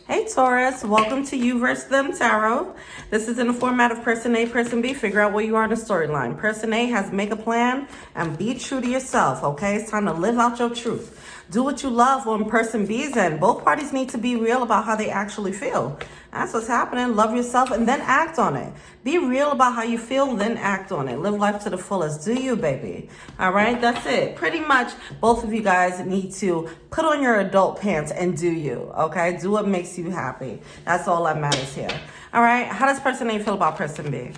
Hey Taurus, welcome to You versus Them Tarot. This is in the format of Person A, Person B. Figure out where you are in the storyline. Person A has make a plan and be true to yourself, okay? It's time to live out your truth. Do what you love when Person B's in. Both parties need to be real about how they actually feel. That's what's happening. Love yourself and then act on it. Be real about how you feel, then act on it. Live life to the fullest. Do you, baby? All right, that's it. Pretty much both of you guys need to put on your adult pants and do you, okay? Do what makes you happy. That's all that matters here. All right, how does Person A feel about Person B?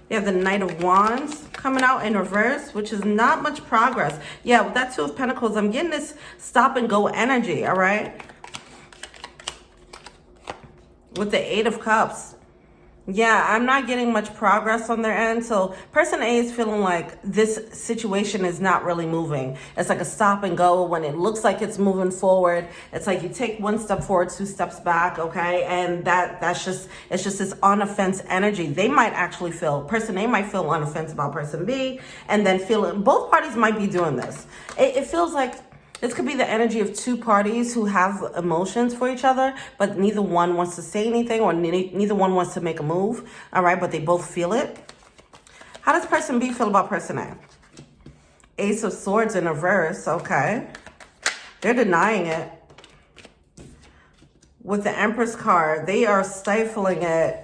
You have the Knight of Wands coming out in reverse, which is not much progress. Yeah, with that Two of Pentacles, I'm getting this stop and go energy, all right? With the Eight of Cups. Yeah, I'm not getting much progress on their end. So Person A is feeling like this situation is not really moving. It's like a stop and go when it looks like it's moving forward. It's like you take one step forward, two steps back, okay? And it's just this on offense energy. They might actually feel, Person A might feel on offense about Person B, and then both parties might be doing this. It feels like this could be the energy of two parties who have emotions for each other, but neither one wants to say anything or neither one wants to make a move, all right? But they both feel it. How does Person B feel about Person A? Ace of Swords in reverse, okay. They're denying it. With the Empress card, they are stifling it.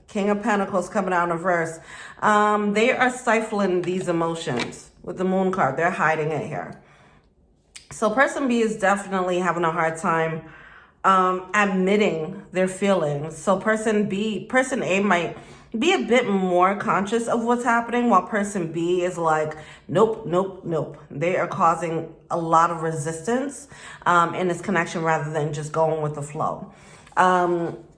King of Pentacles coming out in reverse. They are stifling these emotions. With the Moon card, they're hiding it here. So Person B is definitely having a hard time admitting their feelings. So Person A might be a bit more conscious of what's happening, while Person B is like, nope, nope, nope. They are causing a lot of resistance in this connection rather than just going with the flow.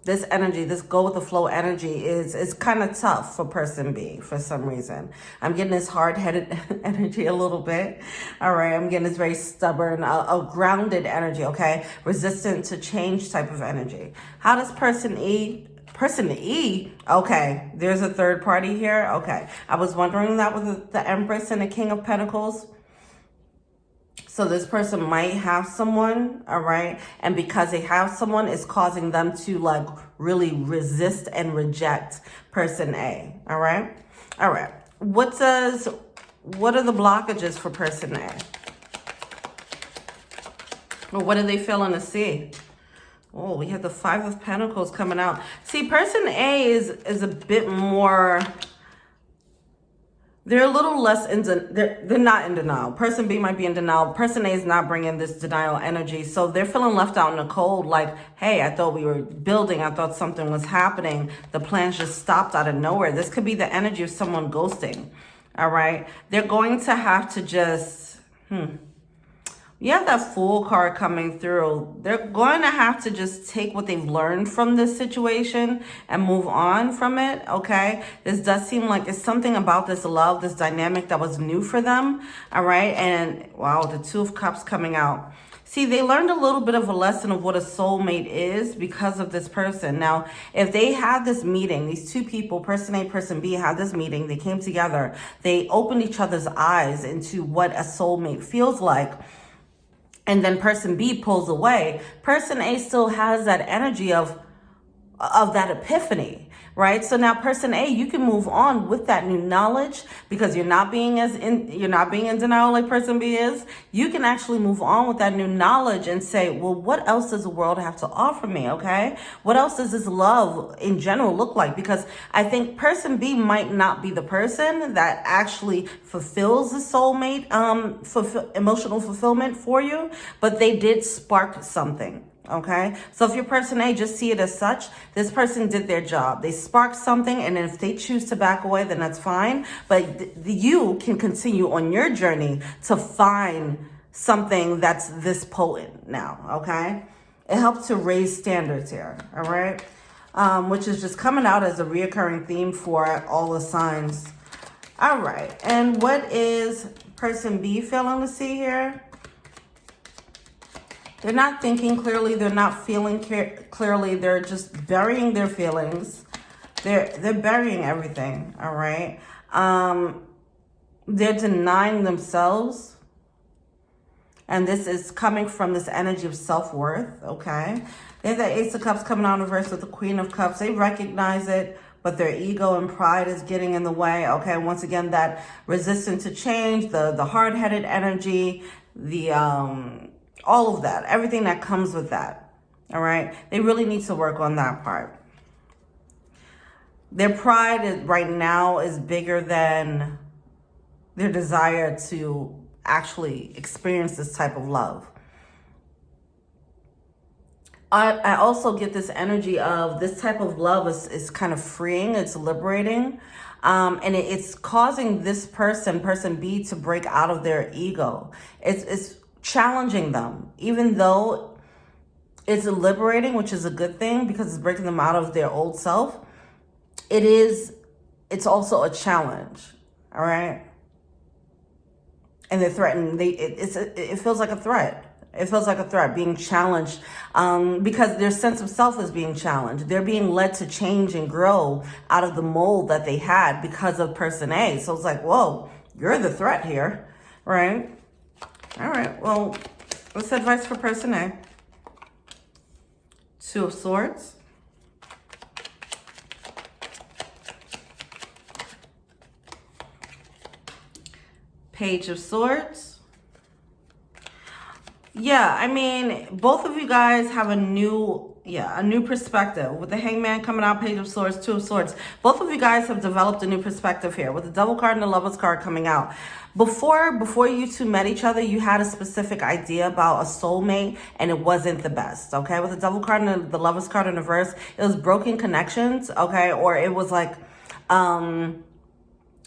This energy, this go with the flow energy is kind of tough for Person B for some reason. I'm getting this hard-headed energy a little bit. All right, I'm getting this very stubborn, a grounded energy, okay? Resistant to change type of energy. How does Person E, okay, there's a third party here. Okay, I was wondering that with the Empress and the King of Pentacles. So this person might have someone, all right? And because they have someone, it's causing them to like really resist and reject Person A, all right? All right. What are the blockages for Person A? Or what are they feeling to see? Oh, we have the Five of Pentacles coming out. See, Person A is a bit more... They're a little less they're not in denial. Person B might be in denial. Person A is not bringing this denial energy. So they're feeling left out in the cold. Like, hey, I thought we were building. I thought something was happening. The plans just stopped out of nowhere. This could be the energy of someone ghosting. All right. They're going to have to just, You have that Fool card coming through. They're going to have to just take what they've learned from this situation and move on from it, okay? This does seem like it's something about this love, this dynamic that was new for them, all right? And, wow, the Two of Cups coming out. See, they learned a little bit of a lesson of what a soulmate is because of this person. Now, if they had this meeting, these two people, Person A, Person B, had this meeting, they came together, they opened each other's eyes into what a soulmate feels like, and then Person B pulls away, Person A still has that energy of that epiphany, right? So now Person A, you can move on with that new knowledge because you're not being in denial like Person B is. You can actually move on with that new knowledge and say, well, what else does the world have to offer me, okay? What else does this love in general look like? Because I think Person B might not be the person that actually fulfills the soulmate, emotional fulfillment for you, but they did spark something. Okay, so if you're Person A, just see it as such. This person did their job. They sparked something, and if they choose to back away, then that's fine. But you can continue on your journey to find something that's this potent now, okay? It helps to raise standards here, all right? Which is just coming out as a reoccurring theme for all the signs. All right, and what is Person B feeling to see here? They're not thinking clearly. They're not feeling clearly. They're just burying their feelings. They're burying everything, all right? They're denying themselves. And this is coming from this energy of self-worth, okay? They have the Ace of Cups coming out in reverse with the Queen of Cups. They recognize it, but their ego and pride is getting in the way, okay? Once again, that resistance to change, the hard-headed energy, the all of that, everything that comes with that, all right? They really need to work on that part. Their pride right now is bigger than their desire to actually experience this type of love. I also get this energy of this type of love is kind of freeing, it's liberating, and it's causing this person B, to break out of their ego. It's challenging them, even though it's liberating, which is a good thing because it's breaking them out of their old self. It's also a challenge, all right? And they're threatened. It feels like a threat. It feels like a threat, being challenged, because their sense of self is being challenged. They're being led to change and grow out of the mold that they had because of person A. So it's like, whoa, you're the threat here, right? All right, well, what's the advice for person A? Two of Swords. Page of Swords. Yeah, I mean, both of you guys have a new perspective. With the Hangman coming out, Page of Swords, Two of Swords. Both of you guys have developed a new perspective here. With the Devil card and the Lovers card coming out. Before you two met each other, you had a specific idea about a soulmate, and it wasn't the best, okay? With the Devil card and the Lovers card in reverse, it was broken connections, okay? Or it was like,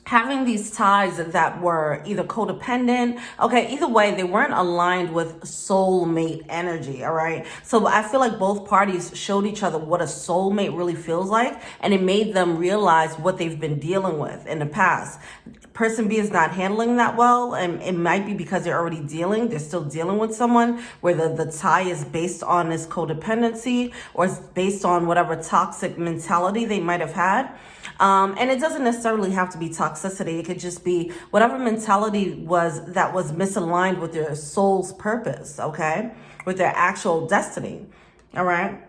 having these ties that were either codependent, okay, either way, they weren't aligned with soulmate energy, all right? So I feel like both parties showed each other what a soulmate really feels like, and it made them realize what they've been dealing with in the past. Person B is not handling that well, and it might be because they're still dealing with someone where the tie is based on this codependency, or it's based on whatever toxic mentality they might have had. And it doesn't necessarily have to be toxicity. It could just be whatever mentality was misaligned with their soul's purpose, okay? With their actual destiny, all right?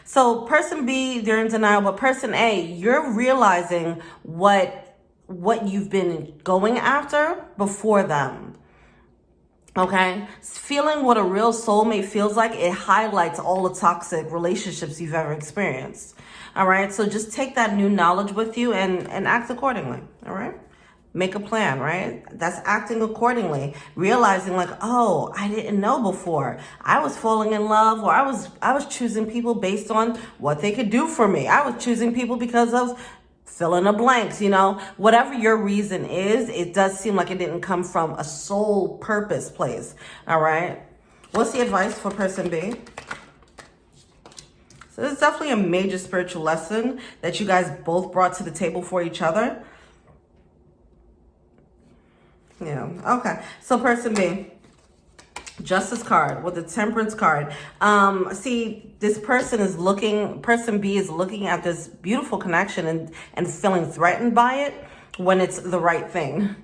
So person B, they're in denial, but person A, you're realizing what you've been going after before them, okay? Feeling what a real soulmate feels like, it highlights all the toxic relationships you've ever experienced. All right, so just take that new knowledge with you and act accordingly, all right? Make a plan, right? That's acting accordingly. Realizing like, oh, I didn't know before. I was falling in love, or I was choosing people based on what they could do for me. I was choosing people because of fill in the blanks, you know? Whatever your reason is, it does seem like it didn't come from a soul purpose place, all right? What's the advice for person B? So this is definitely a major spiritual lesson that you guys both brought to the table for each other. Yeah, okay. So person B, Justice card with the Temperance card. See, this person B is looking at this beautiful connection and feeling threatened by it when it's the right thing.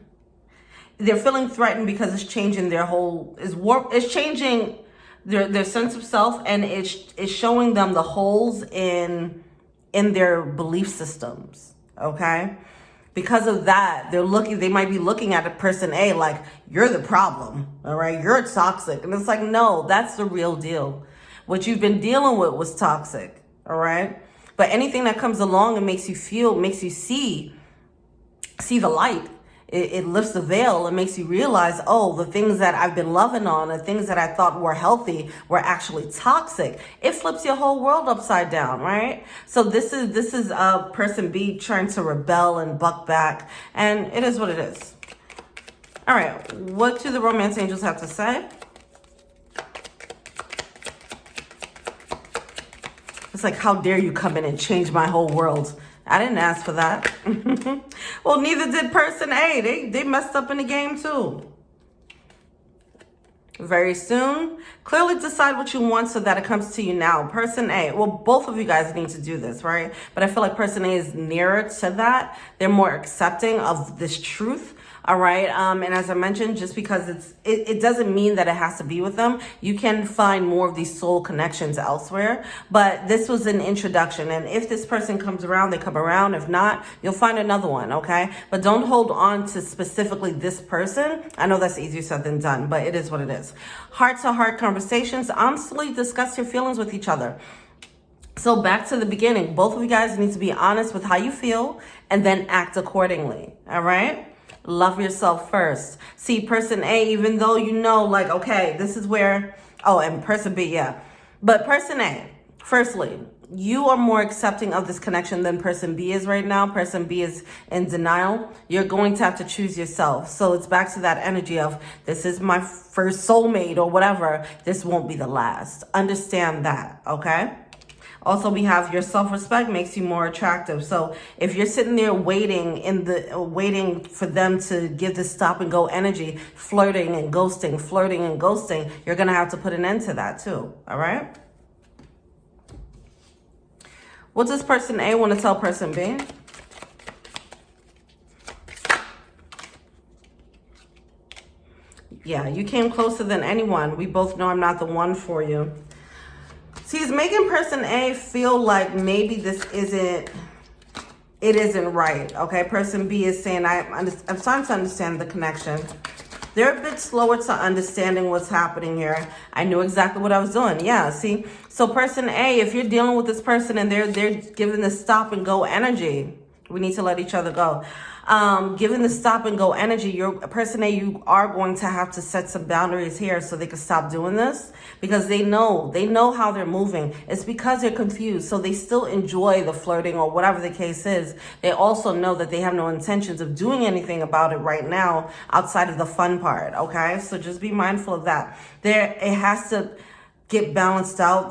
They're feeling threatened because it's changing their whole, it's changing their sense of self, and it's showing them the holes in their belief systems, okay? Because of that, they might be looking at a person A like, you're the problem, all right? You're toxic. And it's like, no, that's the real deal. What you've been dealing with was toxic, all right? But anything that comes along and makes you see the light, it lifts the veil and makes you realize, oh, the things that I've been loving on, the things that I thought were healthy were actually toxic. It flips your whole world upside down, right? So this is person B trying to rebel and buck back, and it is what it is. All right, what do the romance angels have to say? It's like, how dare you come in and change my whole world? I didn't ask for that. Well, neither did person A. They messed up in the game too. very soon. Clearly decide what you want so that it comes to you now. Person A, well, both of you guys need to do this, right? But I feel like person A is nearer to that. They're more accepting of this truth. All right. And as I mentioned, just because it doesn't mean that it has to be with them. You can find more of these soul connections elsewhere. But this was an introduction. And if this person comes around, they come around. If not, you'll find another one. Okay. But don't hold on to specifically this person. I know that's easier said than done, but it is what it is. Heart to heart conversations. Honestly, discuss your feelings with each other. So back to the beginning, both of you guys need to be honest with how you feel and then act accordingly. All right. Love yourself first. See, person A, even though you know, like, okay, this is where, oh, and person B, yeah. But person A, firstly, you are more accepting of this connection than person B is right now. Person B is in denial. You're going to have to choose yourself. So it's back to that energy of, this is my first soulmate or whatever. This won't be the last. Understand that, okay? Also, we have your self-respect makes you more attractive. So if you're sitting there waiting for them to give this stop and go energy, flirting and ghosting, you're going to have to put an end to that too. All right. What does person A want to tell person B? Yeah, you came closer than anyone. We both know I'm not the one for you. See, it's making person A feel like maybe this isn't right, okay? Person B is saying, I'm starting to understand the connection. They're a bit slower to understanding what's happening here. I knew exactly what I was doing. Yeah, see? So person A, if you're dealing with this person and they're giving the stop and go energy, we need to let each other go. Given the stop and go energy, your person A, you are going to have to set some boundaries here so they can stop doing this, because they know how they're moving. It's because they're confused. So they still enjoy the flirting or whatever the case is. They also know that they have no intentions of doing anything about it right now outside of the fun part. Okay. So just be mindful of that. It has to get balanced out.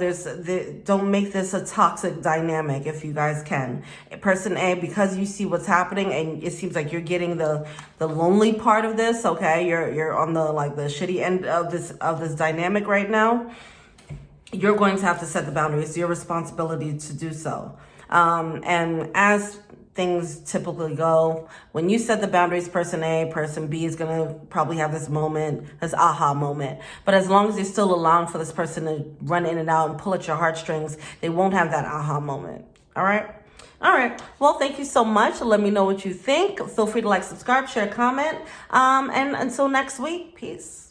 Don't make this a toxic dynamic if you guys can. Person A, because you see what's happening and it seems like you're getting the lonely part of this, okay? You're on the shitty end of this dynamic right now. You're going to have to set the boundaries. It's your responsibility to do so. And as things typically go, when you set the boundaries, person A, person B is going to probably have this aha moment. But as long as you're still allowing for this person to run in and out and pull at your heartstrings, they won't have that aha moment. All right. All right. Well, thank you so much. Let me know what you think. Feel free to like, subscribe, share, comment. And until next week, peace.